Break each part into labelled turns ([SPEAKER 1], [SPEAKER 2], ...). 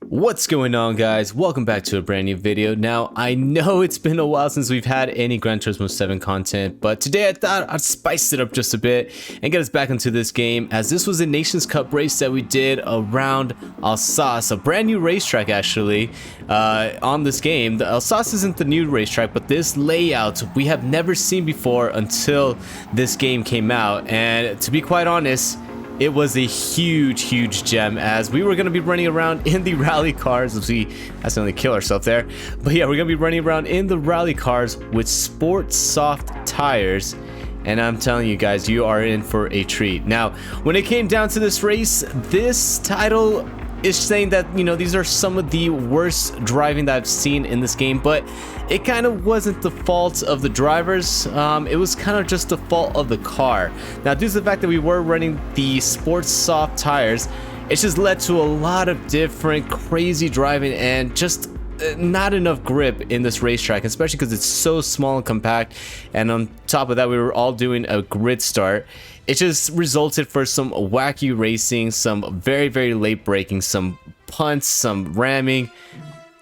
[SPEAKER 1] What's going on, guys? Welcome back to a brand new video. Now, I know it's been a while since we've had any Gran Turismo 7 content, but today I thought I'd spice it up just a bit and get us back into this game, as this was a Nations Cup race that we did around ASUS, a brand new racetrack actually, on this game. The ASUS isn't the new racetrack, but this layout we have never seen before until this game came out, and to be quite honest, it was a huge gem, as we were going to be running around in the rally cars as we accidentally kill ourselves there. But yeah, we're going to be running around in the rally cars with sport soft tires, and I'm telling you guys, you are in for a treat. Now, when it came down to this race, this title is saying that, you know, these are some of the worst driving that I've seen in this game, but it kind of wasn't the fault of the drivers. It was kind of just the fault of the car. Now, due to the fact that we were running the sports soft tires, it just led to a lot of different crazy driving and just not enough grip in this racetrack, especially because it's so small and compact, and on top of that we were all doing a grid start. It just resulted for some wacky racing, some very late braking, some punts, some ramming.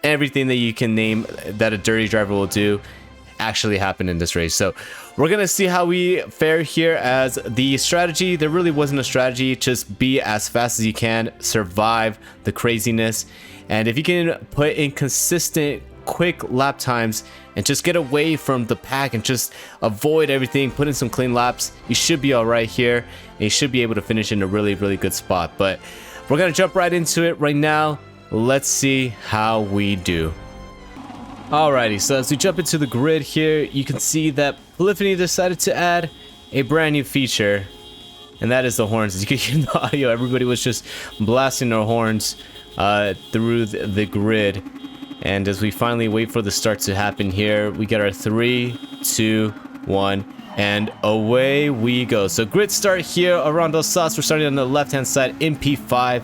[SPEAKER 1] Everything that you can name that a dirty driver will do actually happened in this race. So we're gonna see how we fare here. As the strategy, there really wasn't a strategy, just be as fast as you can, survive the craziness, and if you can put in consistent quick lap times and just get away from the pack and just avoid everything, put in some clean laps, you should be all right here, and you should be able to finish in a really good spot. But we're gonna jump right into it right now. Let's see how we do. Alrighty, so as we jump into the grid here, you can see that Polyphony decided to add a brand new feature, and that is the horns. As you can hear in the audio, everybody was just blasting their horns through the grid. And as we finally wait for the start to happen here, we get our 3, 2, 1, and away we go. So grid start here around ASUS. We're starting on the left hand side in P5.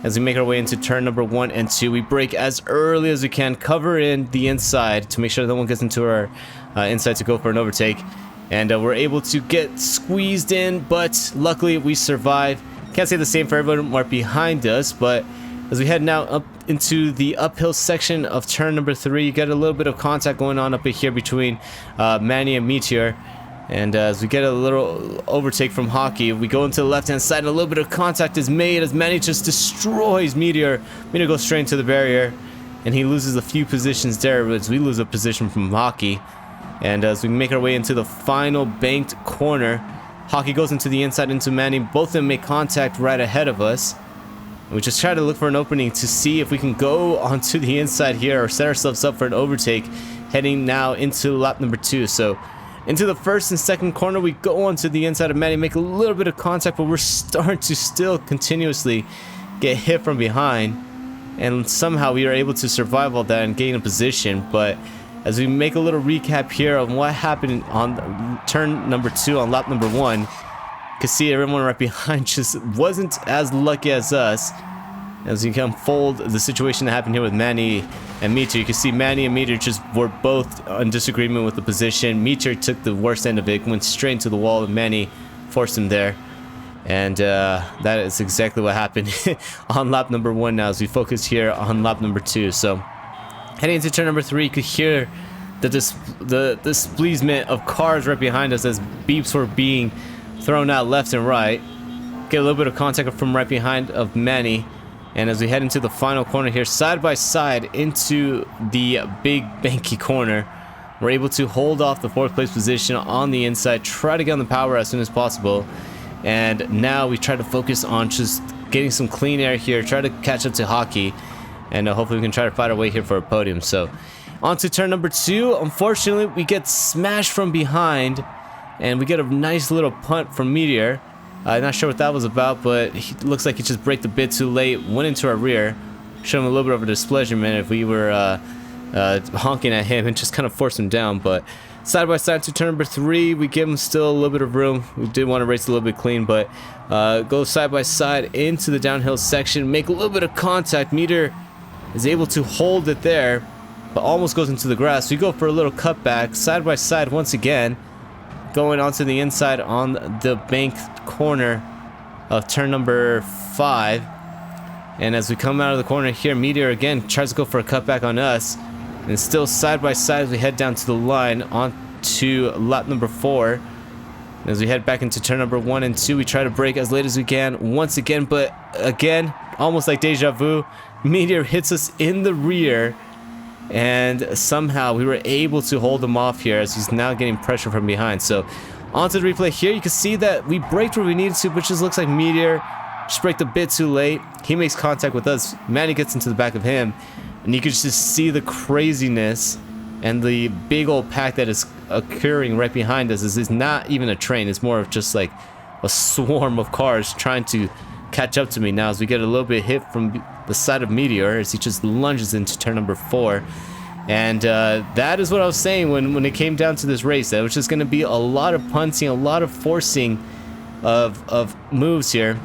[SPEAKER 1] As we make our way into turn number 1 and 2, we brake as early as we can, cover in the inside to make sure no one gets into our inside to go for an overtake. And we're able to get squeezed in, but luckily we survive. Can't say the same for everyone right behind us, but as we head now up into the uphill section of turn number 3, you get a little bit of contact going on up here between Manny and Meteor. And as we get a little overtake from Hockey, we go into the left hand side and a little bit of contact is made as Manny just destroys Meteor. Meteor goes straight into the barrier and he loses a few positions there, as we lose a position from Hockey. And as we make our way into the final banked corner, Hockey goes into the inside into Manny. Both of them make contact right ahead of us. We just try to look for an opening to see if we can go onto the inside here or set ourselves up for an overtake, heading now into lap number 2. So into the first and second corner, we go onto the inside of Manny, make a little bit of contact, but we're starting to still continuously get hit from behind, and somehow we are able to survive all that and gain a position. But as we make a little recap here on what happened on turn number 2 on lap number 1, you can see everyone right behind just wasn't as lucky as us. As we unfold the situation that happened here with Manny and Meteor, you can see Manny and Meteor just were both in disagreement with the position. Meteor took the worst end of it, went straight into the wall, and Manny forced him there. And that is exactly what happened on lap number 1 now, as we focus here on lap number 2. So heading into turn number 3, you could hear the displeasement of cars right behind us as beeps were being thrown out left and right. Get a little bit of contact from right behind of Manny. And as we head into the final corner here, side by side into the big banky corner, we're able to hold off the 4th place position on the inside, try to get on the power as soon as possible. And now we try to focus on just getting some clean air here, try to catch up to Hockey, and hopefully we can try to fight our way here for a podium. So on to turn number 2. Unfortunately, we get smashed from behind, and we get a nice little punt from Meteor. I'm not sure what that was about, but he looks like he just braked a bit too late, went into our rear. Showed him a little bit of a displeasure, man, if we were honking at him and just kind of forced him down. But side by side to turn number 3, we give him still a little bit of room. We did want to race a little bit clean, but go side by side into the downhill section, make a little bit of contact. Meteor is able to hold it there, but almost goes into the grass. We go for a little cutback, side by side once again, going onto the inside on the banked corner of turn number 5. And as we come out of the corner here, Meteor again tries to go for a cutback on us. And still side by side as we head down to the line onto lap number 4. And as we head back into turn number 1 and 2, we try to brake as late as we can once again. But again, almost like deja vu, Meteor hits us in the rear. And somehow we were able to hold him off here as he's now getting pressure from behind. So onto the replay here, you can see that we braked where we needed to, but just looks like Meteor just braked a bit too late. He makes contact with us. Manny gets into the back of him, and you can just see the craziness and the big old pack that is occurring right behind us. Is not even a train, it's more of just like a swarm of cars trying to catch up to me now as we get a little bit hit from the side of Meteor as he just lunges into turn number 4. And that is what I was saying when it came down to this race. That was just going to be a lot of punting, a lot of forcing of moves here.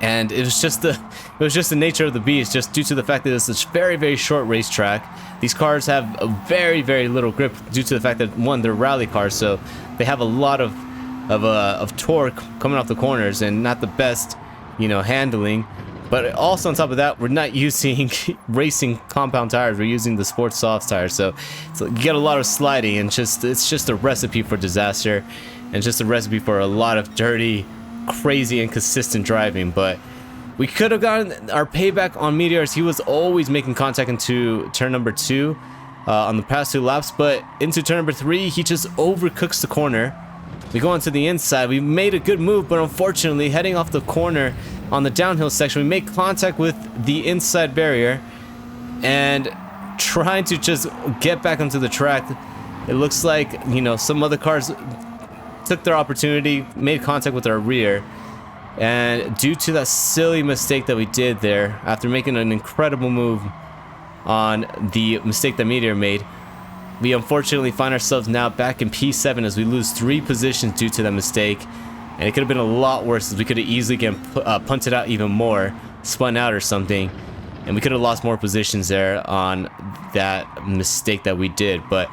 [SPEAKER 1] And it was just the nature of the beast, just due to the fact that it's a very, very short racetrack. These cars have a very, very little grip due to the fact that, one, they're rally cars, so they have a lot of torque coming off the corners and not the best, handling. But also on top of that, we're not using racing compound tires. We're using the sports soft tires, so you get a lot of sliding, and it's just a recipe for disaster, and just a recipe for a lot of dirty, crazy, inconsistent driving. But we could have gotten our payback on Meteor as he was always making contact into turn number 2 on the past 2 laps. But into turn number 3, he just overcooks the corner. We go onto the inside. We made a good move, but unfortunately, heading off the corner on the downhill section, we make contact with the inside barrier and trying to just get back onto the track. It looks like, some other cars took their opportunity, made contact with our rear, and due to that silly mistake that we did there, after making an incredible move on the mistake that Meteor made, we unfortunately find ourselves now back in P7 as we lose 3 positions due to that mistake. And it could have been a lot worse, as we could have easily punted out even more, spun out or something, and we could have lost more positions there on that mistake that we did. But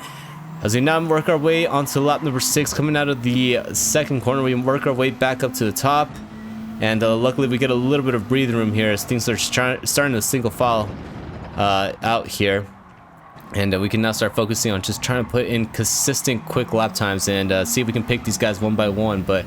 [SPEAKER 1] as we now work our way onto lap number 6, coming out of the second corner, we work our way back up to the top, and luckily we get a little bit of breathing room here as things are starting to single file out here. And we can now start focusing on just trying to put in consistent quick lap times and see if we can pick these guys one by one. But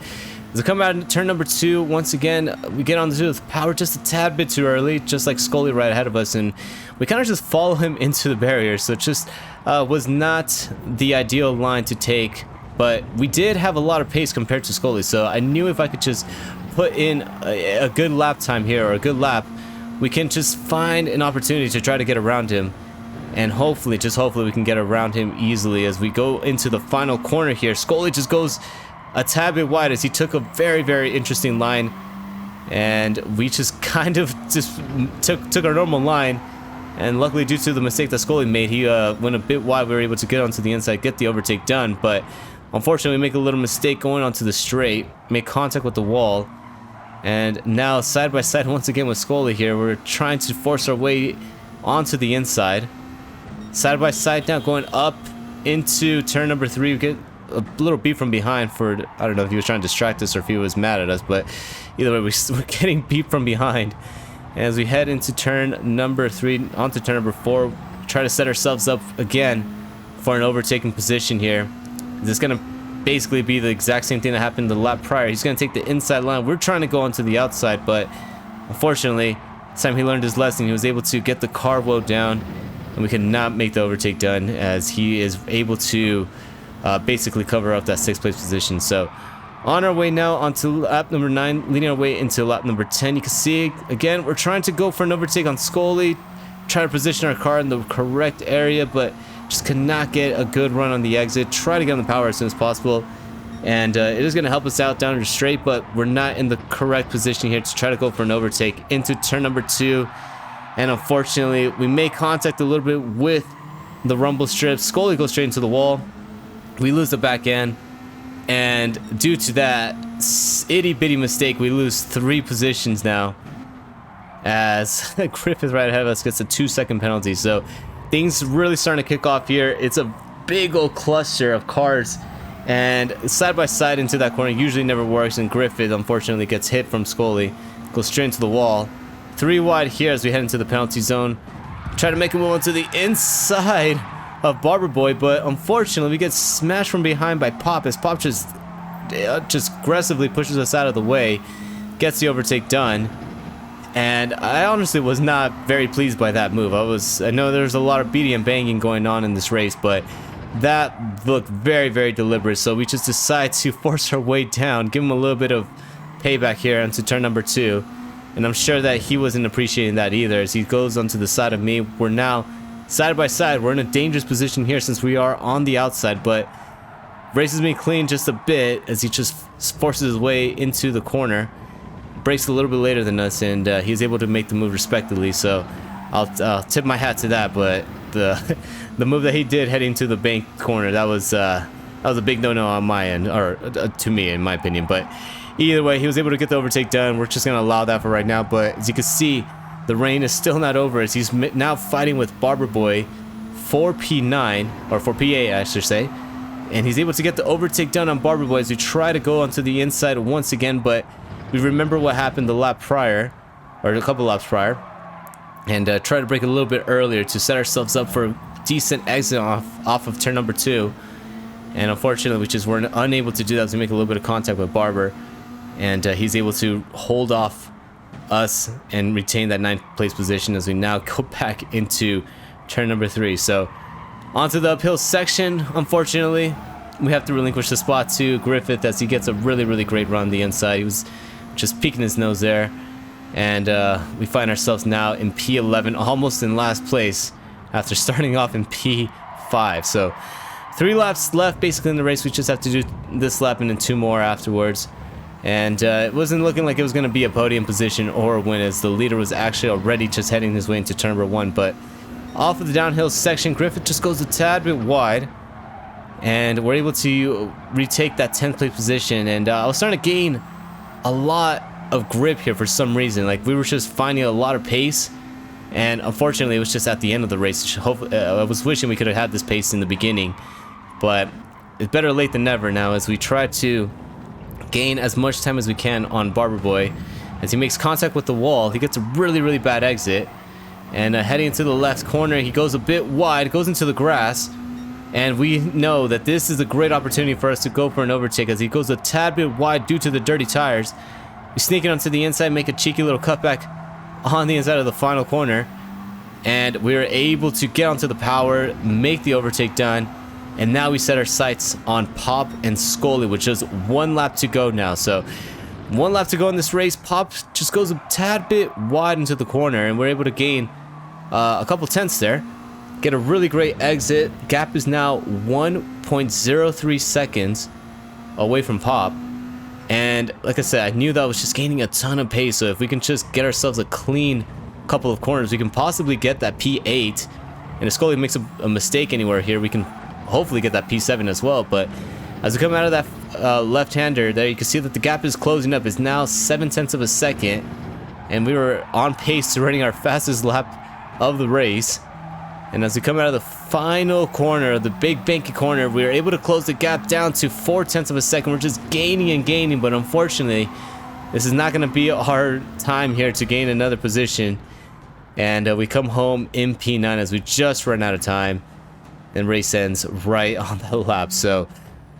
[SPEAKER 1] as we come out in turn number 2, once again, we get onto the power just a tad bit too early, just like Scully right ahead of us, and we kind of just follow him into the barrier. So it just was not the ideal line to take, but we did have a lot of pace compared to Scully. So I knew if I could just put in a good lap time here, or a good lap, we can just find an opportunity to try to get around him. And hopefully, just hopefully, we can get around him easily as we go into the final corner here. Scully just goes a tad bit wide as he took a very, very interesting line, and we just kind of just took our normal line, and luckily due to the mistake that Scully made, he went a bit wide. We were able to get onto the inside, get the overtake done, but unfortunately we make a little mistake going onto the straight, make contact with the wall, and now side by side once again with Scully here. We're trying to force our way onto the inside. Side by side now going up into turn number 3. We get a little beat from behind for, I don't know if he was trying to distract us or if he was mad at us, but either way, we're getting beat from behind. And as we head into turn number 3, onto turn number 4, try to set ourselves up again for an overtaking position here. This is going to basically be the exact same thing that happened the lap prior. He's going to take the inside line. We're trying to go onto the outside, but unfortunately, this time he learned his lesson. He was able to get the car woe down, and we could not make the overtake done as he is able to basically cover up that 6th place position. So on our way now onto lap number 9, leading our way into lap number 10. You can see again we're trying to go for an overtake on Scully, try to position our car in the correct area, but just cannot get a good run on the exit. Try to get on the power as soon as possible, and it is going to help us out down the straight, but we're not in the correct position here to try to go for an overtake into turn number 2. And unfortunately, we make contact a little bit with the rumble strip. Scully goes straight into the wall. We lose the back end. And due to that itty-bitty mistake, we lose 3 positions now. As Griffith right ahead of us gets a 2-second penalty. So things really starting to kick off here. It's a big old cluster of cars. And side by side into that corner usually never works. And Griffith, unfortunately, gets hit from Scully. Goes straight into the wall. 3 wide here as we head into the penalty zone. Try to make a move onto the inside of Barber Boy, but unfortunately we get smashed from behind by Pop as Pop just aggressively pushes us out of the way, gets the overtake done. And I honestly was not very pleased by that move. I know there's a lot of beating and banging going on in this race, but that looked very, very deliberate. So we just decide to force our way down, give him a little bit of payback here onto turn number 2. And I'm sure that he wasn't appreciating that either as he goes onto the side of me. We're now side by side. We're in a dangerous position here since we are on the outside, but races me clean just a bit as he just forces his way into the corner. Breaks a little bit later than us, and he's able to make the move respectively, so I'll tip my hat to that. But the move that he did heading to the bank corner, that was a big no-no on my end, or to me in my opinion. But either way, he was able to get the overtake done. We're just gonna allow that for right now, but as you can see, the rain is still not over as he's now fighting with Barber Boy for P9, or for P8 I should say, and he's able to get the overtake done on Barber Boy as we try to go onto the inside once again. But we remember what happened the lap prior, or a couple laps prior, and try to break a little bit earlier to set ourselves up for a decent exit off of turn number 2. And unfortunately, we just weren't unable to do that as we make a little bit of contact with Barber, and he's able to hold off us and retain that 9th place position as we now go back into turn number 3. So onto the uphill section. Unfortunately, we have to relinquish the spot to Griffith as he gets a really, really great run on the inside. He was just peeking his nose there, and we find ourselves now in P11, almost in last place after starting off in P5. So 3 laps left basically in the race. We just have to do this lap and then 2 more afterwards, and it wasn't looking like it was going to be a podium position or a win as the leader was actually already just heading his way into turn number 1. But off of the downhill section, Griffith just goes a tad bit wide, and we're able to retake that 10th place position. And I was starting to gain a lot of grip here for some reason. Like, we were just finding a lot of pace, and unfortunately it was just at the end of the race. I was wishing we could have had this pace in the beginning, but it's better late than never now as we try to gain as much time as we can on Barber Boy. As he makes contact with the wall, he gets a really, really bad exit, and heading into the left corner, he goes a bit wide, goes into the grass. And we know that this is a great opportunity for us to go for an overtake as he goes a tad bit wide due to the dirty tires. We sneak it onto the inside, make a cheeky little cutback on the inside of the final corner, and we're able to get onto the power, make the overtake done, and now we set our sights on Pop and Scully with just 1 lap to go now. So 1 lap to go in this race. Pop just goes a tad bit wide into the corner, and we're able to gain a couple tenths there. Get a really great exit. Gap is now 1.03 seconds away from Pop. And like I said, I knew that I was just gaining a ton of pace. So if we can just get ourselves a clean couple of corners, we can possibly get that P8. And if Scully makes a mistake anywhere here, we can hopefully get that P7 as well. But as we come out of that left-hander there, you can see that the gap is closing up. It's now 0.7 of a second. And we were on pace to running our fastest lap of the race. And as we come out of the final corner, the big banky corner, we were able to close the gap down to 0.4 of a second. We're just gaining and gaining, but unfortunately, this is not going to be our time here to gain another position. And we come home in P9 as we just run out of time, and race ends right on the lap. So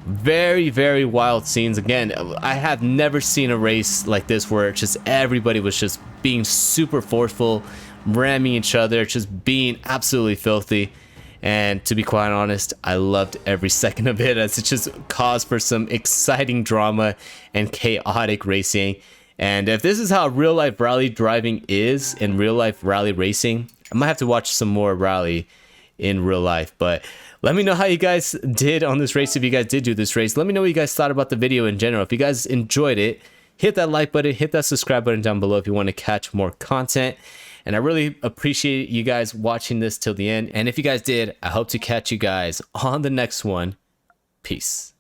[SPEAKER 1] very, very wild scenes. Again, I have never seen a race like this where just everybody was just being super forceful, ramming each other, just being absolutely filthy. And to be quite honest, I loved every second of it as it just caused for some exciting drama and chaotic racing. And if this is how real life rally driving is in real life rally racing, I might have to watch some more rally in real life. But let me know how you guys did on this race. If you guys did do this race, let me know what you guys thought about the video in general. If you guys enjoyed it, hit that like button, hit that subscribe button down below if you want to catch more content. And I really appreciate you guys watching this till the end. And if you guys did, I hope to catch you guys on the next one. Peace.